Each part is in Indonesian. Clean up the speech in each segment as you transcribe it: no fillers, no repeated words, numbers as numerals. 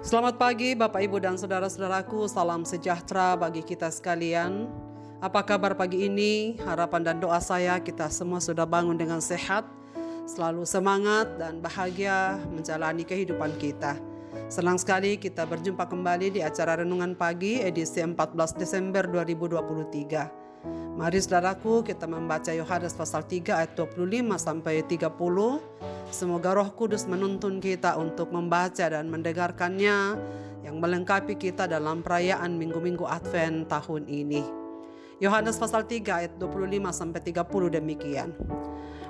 Selamat pagi Bapak Ibu dan saudara-saudaraku, salam sejahtera bagi kita sekalian. Apa kabar pagi ini? Harapan dan doa saya kita semua sudah bangun dengan sehat, selalu semangat dan bahagia menjalani kehidupan kita. Senang sekali kita berjumpa kembali di acara Renungan Pagi edisi 14 Desember 2023. Mari saudaraku kita membaca Yohanes pasal 3 ayat 25 sampai 30. Semoga Roh Kudus menuntun kita untuk membaca dan mendengarkannya yang melengkapi kita dalam perayaan Minggu-Minggu Advent tahun ini. Yohanes pasal 3 ayat 25 sampai 30 demikian.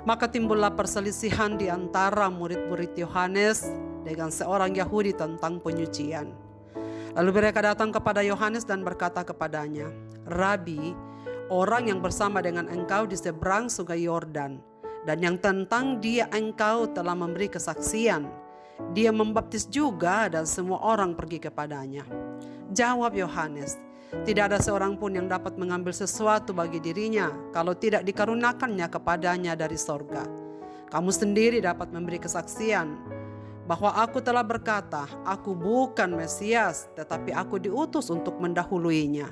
Maka timbullah perselisihan di antara murid-murid Yohanes dengan seorang Yahudi tentang penyucian. Lalu mereka datang kepada Yohanes dan berkata kepadanya, "Rabi, orang yang bersama dengan engkau di seberang sungai Yordan, dan yang tentang dia engkau telah memberi kesaksian. Dia membaptis juga dan semua orang pergi kepadanya." Jawab Yohanes, "Tidak ada seorang pun yang dapat mengambil sesuatu bagi dirinya kalau tidak dikarunakannya kepadanya dari sorga. Kamu sendiri dapat memberi kesaksian bahwa aku telah berkata, aku bukan Mesias, tetapi aku diutus untuk mendahuluinya.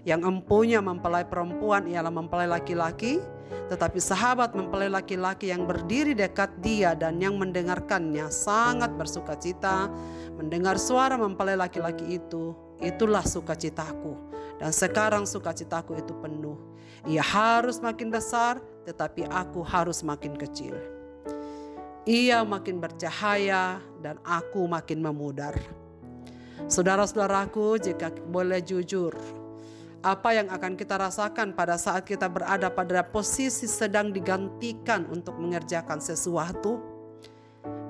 Yang empunya mempelai perempuan ialah mempelai laki-laki, tetapi sahabat mempelai laki-laki yang berdiri dekat dia dan yang mendengarkannya sangat bersukacita mendengar suara mempelai laki-laki itu. Itulah sukacitaku, dan sekarang sukacitaku itu penuh. Ia harus makin besar, tetapi aku harus makin kecil. Ia makin bercahaya dan aku makin memudar." Saudara-saudaraku, jika boleh jujur, apa yang akan kita rasakan pada saat kita berada pada posisi sedang digantikan untuk mengerjakan sesuatu?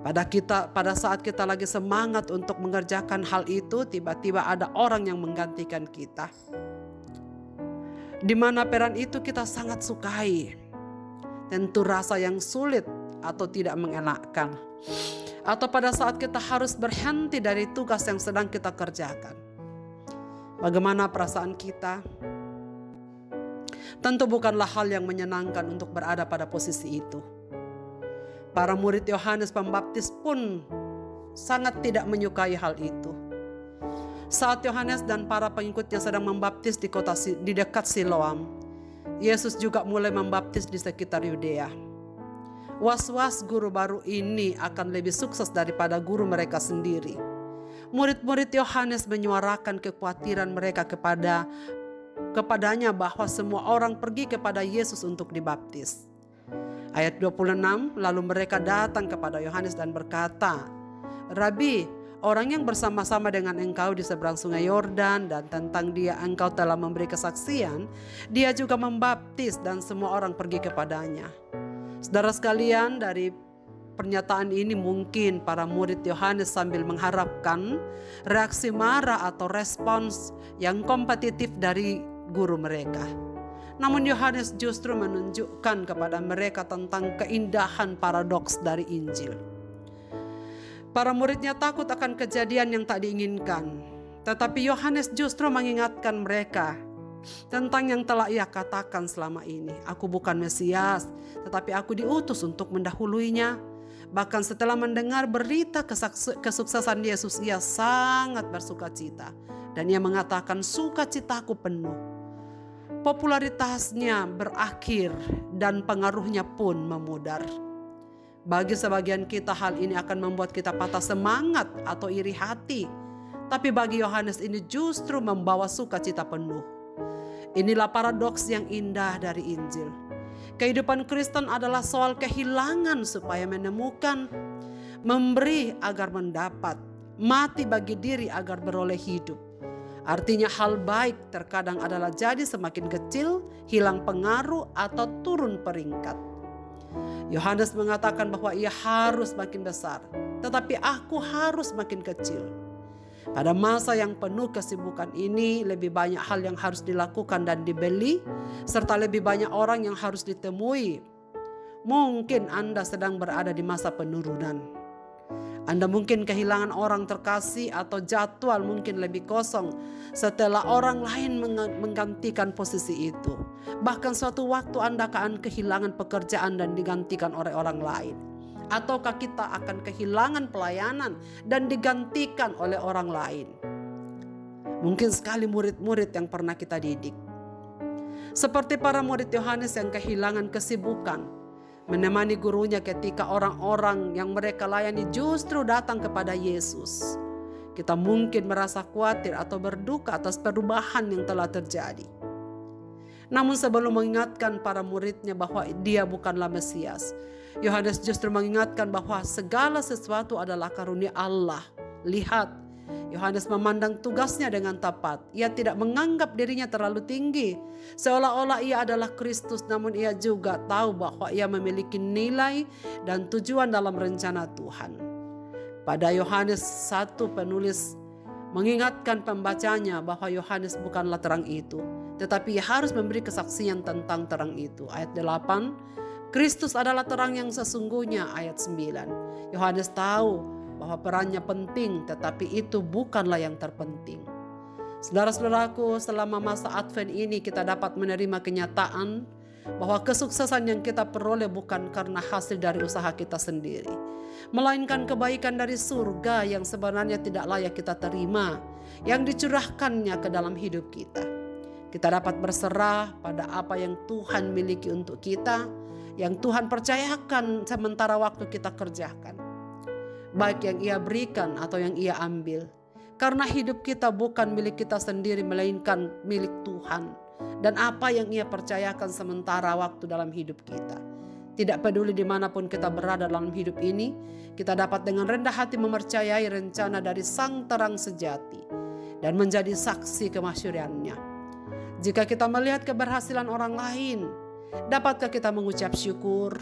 Pada saat kita lagi semangat untuk mengerjakan hal itu, tiba-tiba ada orang yang menggantikan kita. Di mana peran itu kita sangat sukai. Tentu rasa yang sulit atau tidak mengenakan. Atau pada saat kita harus berhenti dari tugas yang sedang kita kerjakan. Bagaimana perasaan kita? Tentu bukanlah hal yang menyenangkan untuk berada pada posisi itu. Para murid Yohanes Pembaptis pun sangat tidak menyukai hal itu. Saat Yohanes dan para pengikutnya sedang membaptis di dekat Siloam, Yesus juga mulai membaptis di sekitar Yudea. Was-was guru baru ini akan lebih sukses daripada guru mereka sendiri. Murid-murid Yohanes menyuarakan kekhawatiran mereka kepadanya bahwa semua orang pergi kepada Yesus untuk dibaptis. Ayat 26, lalu mereka datang kepada Yohanes dan berkata, "Rabi, orang yang bersama-sama dengan engkau di seberang sungai Yordan dan tentang dia engkau telah memberi kesaksian, dia juga membaptis dan semua orang pergi kepadanya." Saudara sekalian, dari pernyataan ini mungkin para murid Yohanes sambil mengharapkan reaksi marah atau respons yang kompetitif dari guru mereka. Namun Yohanes justru menunjukkan kepada mereka tentang keindahan paradoks dari Injil. Para muridnya takut akan kejadian yang tak diinginkan, tetapi Yohanes justru mengingatkan mereka tentang yang telah ia katakan selama ini. Aku bukan Mesias, tetapi aku diutus untuk mendahuluinya. Bahkan setelah mendengar berita kesuksesan Yesus, ia sangat bersukacita. Dan ia mengatakan, "Sukacitaku penuh." Popularitasnya berakhir dan pengaruhnya pun memudar. Bagi sebagian kita hal ini akan membuat kita patah semangat atau iri hati. Tapi bagi Yohanes ini justru membawa sukacita penuh. Inilah paradoks yang indah dari Injil. Kehidupan Kristen adalah soal kehilangan supaya menemukan, memberi agar mendapat, mati bagi diri agar beroleh hidup. Artinya hal baik terkadang adalah jadi semakin kecil, hilang pengaruh atau turun peringkat. Yohanes mengatakan bahwa ia harus makin besar, tetapi aku harus makin kecil. Pada masa yang penuh kesibukan ini, lebih banyak hal yang harus dilakukan dan dibeli, serta lebih banyak orang yang harus ditemui. Mungkin Anda sedang berada di masa penurunan. Anda mungkin kehilangan orang terkasih atau jadwal mungkin lebih kosong setelah orang lain menggantikan posisi itu. Bahkan suatu waktu Anda akan kehilangan pekerjaan dan digantikan oleh orang lain. Ataukah kita akan kehilangan pelayanan dan digantikan oleh orang lain? Mungkin sekali murid-murid yang pernah kita didik. Seperti para murid Yohanes yang kehilangan kesibukan menemani gurunya ketika orang-orang yang mereka layani justru datang kepada Yesus. Kita mungkin merasa khawatir atau berduka atas perubahan yang telah terjadi. Namun sebelum mengingatkan para muridnya bahwa dia bukanlah Mesias, Yohanes justru mengingatkan bahwa segala sesuatu adalah karunia Allah. Lihat, Yohanes memandang tugasnya dengan tepat. Ia tidak menganggap dirinya terlalu tinggi, seolah-olah ia adalah Kristus, namun ia juga tahu bahwa ia memiliki nilai dan tujuan dalam rencana Tuhan. Pada Yohanes 1, penulis mengingatkan pembacanya bahwa Yohanes bukanlah terang itu, tetapi ia harus memberi kesaksian tentang terang itu. Ayat 8, Kristus adalah terang yang sesungguhnya. Ayat 9, Yohanes tahu bahwa perannya penting, tetapi itu bukanlah yang terpenting. Saudara-saudaraku, selama masa Advent ini kita dapat menerima kenyataan bahwa kesuksesan yang kita peroleh bukan karena hasil dari usaha kita sendiri, melainkan kebaikan dari surga yang sebenarnya tidak layak kita terima, yang dicurahkannya ke dalam hidup kita. Kita dapat berserah pada apa yang Tuhan miliki untuk kita, yang Tuhan percayakan sementara waktu kita kerjakan, baik yang Ia berikan atau yang Ia ambil. Karena hidup kita bukan milik kita sendiri, melainkan milik Tuhan. Dan apa yang Ia percayakan sementara waktu dalam hidup kita. Tidak peduli dimanapun kita berada dalam hidup ini, kita dapat dengan rendah hati mempercayai rencana dari Sang Terang Sejati dan menjadi saksi kemasyuriannya. Jika kita melihat keberhasilan orang lain, dapatkah kita mengucap syukur?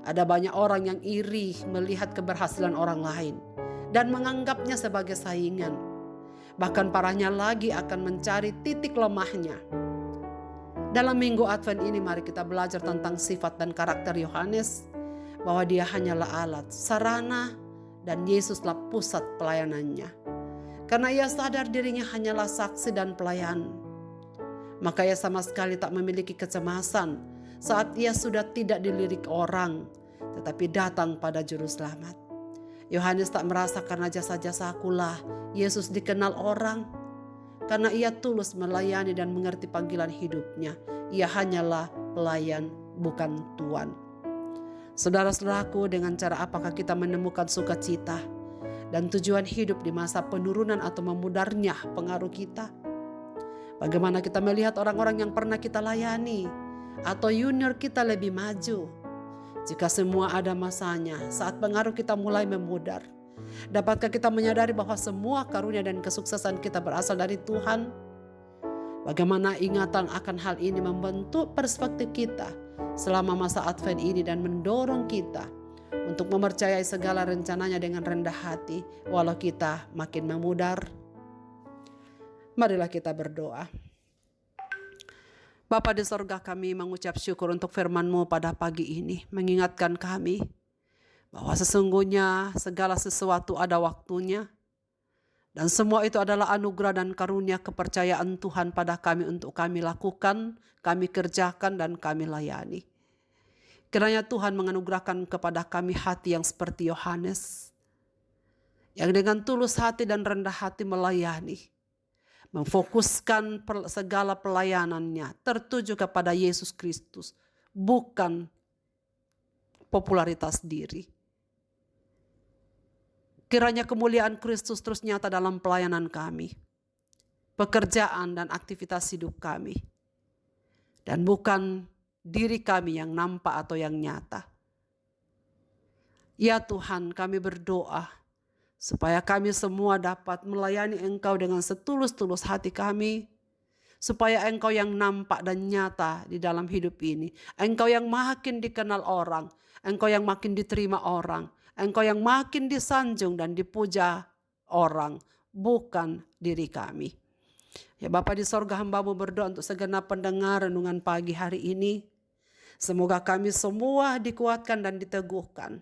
Ada banyak orang yang iri melihat keberhasilan orang lain dan menganggapnya sebagai saingan. Bahkan parahnya lagi akan mencari titik lemahnya. Dalam minggu Advent ini mari kita belajar tentang sifat dan karakter Yohanes, bahwa dia hanyalah alat, sarana, dan Yesuslah pusat pelayanannya. Karena ia sadar dirinya hanyalah saksi dan pelayan, maka ia sama sekali tak memiliki kecemasan saat ia sudah tidak dilirik orang, tetapi datang pada Juru Selamat. Yohanes tak merasa karena jasa-jasakulah Yesus dikenal orang, karena ia tulus melayani dan mengerti panggilan hidupnya. Ia hanyalah pelayan, bukan tuan. Saudara-saudaraku, dengan cara apakah kita menemukan sukacita dan tujuan hidup di masa penurunan atau memudarnya pengaruh kita? Bagaimana kita melihat orang-orang yang pernah kita layani atau junior kita lebih maju? Jika semua ada masanya, saat pengaruh kita mulai memudar, dapatkah kita menyadari bahwa semua karunia dan kesuksesan kita berasal dari Tuhan? Bagaimana ingatan akan hal ini membentuk perspektif kita selama masa Advent ini dan mendorong kita untuk mempercayai segala rencananya dengan rendah hati walau kita makin memudar? Marilah kita berdoa. Bapa di sorga, kami mengucap syukur untuk firman-Mu pada pagi ini, mengingatkan kami bahwa sesungguhnya segala sesuatu ada waktunya, dan semua itu adalah anugerah dan karunia kepercayaan Tuhan pada kami untuk kami lakukan, kami kerjakan, dan kami layani. Kiranya Tuhan menganugerahkan kepada kami hati yang seperti Yohanes, yang dengan tulus hati dan rendah hati melayani, memfokuskan segala pelayanannya tertuju kepada Yesus Kristus, bukan popularitas diri. Kiranya kemuliaan Kristus terus nyata dalam pelayanan kami, pekerjaan dan aktivitas hidup kami, dan bukan diri kami yang nampak atau yang nyata. Ya Tuhan, kami berdoa supaya kami semua dapat melayani Engkau dengan setulus-tulus hati kami, supaya Engkau yang nampak dan nyata di dalam hidup ini, Engkau yang makin dikenal orang, Engkau yang makin diterima orang, Engkau yang makin disanjung dan dipuja orang, bukan diri kami. Ya Bapa di sorga, hamba-Mu berdoa untuk segenap pendengar renungan pagi hari ini. Semoga kami semua dikuatkan dan diteguhkan,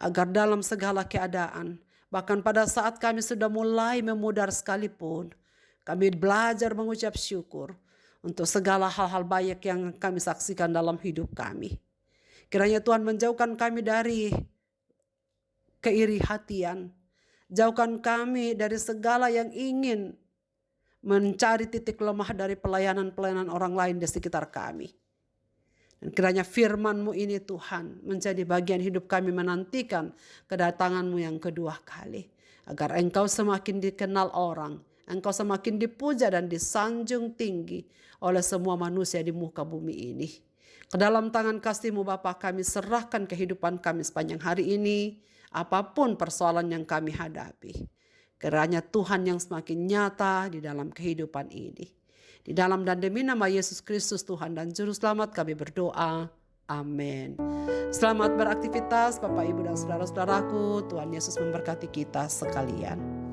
agar dalam segala keadaan, bahkan pada saat kami sudah mulai memudar sekalipun, kami belajar mengucap syukur untuk segala hal-hal baik yang kami saksikan dalam hidup kami. Kiranya Tuhan menjauhkan kami dari keiri hatian. Jauhkan kami dari segala yang ingin mencari titik lemah dari pelayanan-pelayanan orang lain di sekitar kami. Dan kiranya firman-Mu ini Tuhan menjadi bagian hidup kami menantikan kedatangan-Mu yang kedua kali. Agar Engkau semakin dikenal orang, Engkau semakin dipuja dan disanjung tinggi oleh semua manusia di muka bumi ini. Ke dalam tangan kasih-Mu Bapa kami serahkan kehidupan kami sepanjang hari ini, apapun persoalan yang kami hadapi. Kiranya Tuhan yang semakin nyata di dalam kehidupan ini. Di dalam dan demi nama Yesus Kristus Tuhan dan Juru Selamat kami berdoa. Amin. Selamat beraktivitas Bapak Ibu dan saudara-saudaraku. Tuhan Yesus memberkati kita sekalian.